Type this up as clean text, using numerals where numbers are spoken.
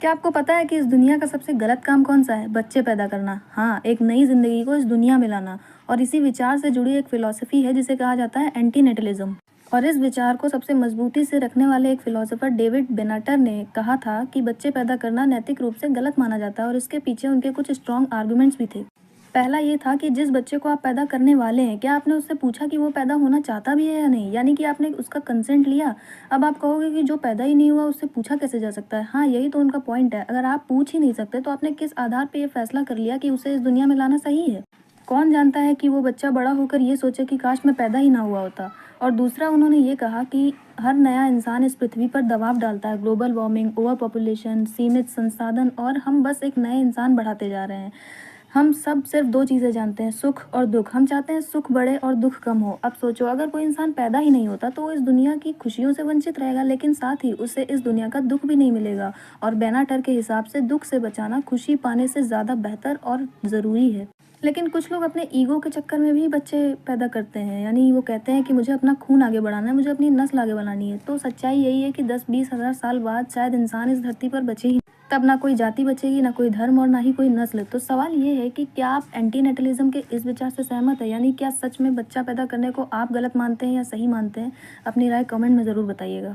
क्या आपको पता है कि इस दुनिया का सबसे गलत काम कौन-सा है? बच्चे पैदा करना। हाँ, एक नई ज़िंदगी को इस दुनिया में लाना। और इसी विचार से जुड़ी एक फ़िलॉसफ़ी है जिसे कहा जाता है एंटीनेटलिज़्म। और इस विचार को सबसे मज़बूती से रखने वाले एक फ़िलॉसफ़र डेविड बेनाटर ने कहा था कि बच्चे पैदा करना नैतिक रूप से गलत माना जाता है और इसके पीछे उनके कुछ स्ट्रॉन्ग आर्गुमेंट्स भी थे। पहला ये था कि जिस बच्चे को आप पैदा करने वाले हैं, क्या आपने उससे पूछा कि वो पैदा होना चाहता भी है या नहीं? यानी कि आपने उसका कंसेंट लिया। अब आप कहोगे कि जो पैदा ही नहीं हुआ उससे पूछा कैसे जा सकता है? हाँ, यही तो उनका पॉइंट है। अगर आप पूछ ही नहीं सकते तो आपने किस आधार पे ये फैसला कर लिया कि उसे इस दुनिया में लाना सही है? कौन जानता है कि वो बच्चा बड़ा होकर ये सोचे कि काश मैं पैदा ही ना हुआ होता। और दूसरा उन्होंने ये कहा कि हर नया इंसान इस पृथ्वी पर दबाव डालता है। ग्लोबल वार्मिंग, ओवर पॉपुलेशन, सीमित संसाधन, और हम बस एक नए इंसान बढ़ाते जा रहे हैं। हम सब सिर्फ दो चीज़ें जानते हैं, सुख और दुख। हम चाहते हैं सुख बढ़े और दुख कम हो। अब सोचो, अगर कोई इंसान पैदा ही नहीं होता तो वो इस दुनिया की खुशियों से वंचित रहेगा, लेकिन साथ ही उसे इस दुनिया का दुख भी नहीं मिलेगा। और बेनाटर के हिसाब से दुख से बचाना खुशी पाने से ज़्यादा बेहतर और ज़रूरी है। लेकिन कुछ लोग अपने ईगो के चक्कर में भी बच्चे पैदा करते हैं। यानी वो कहते हैं कि मुझे अपना खून आगे बढ़ाना है, मुझे अपनी नस्ल आगे बढ़ानी है। तो सच्चाई यही है कि 10-20 हज़ार साल बाद शायद इंसान इस धरती पर बचे ही। तब ना कोई जाति बचेगी, ना कोई धर्म, और ना ही कोई नस्ल। तो सवाल ये है कि क्या आप एंटीनेटलिज्म के इस विचार से सहमत है? यानी क्या सच में बच्चा पैदा करने को आप गलत मानते हैं या सही मानते हैं? अपनी राय कमेंट में ज़रूर बताइएगा।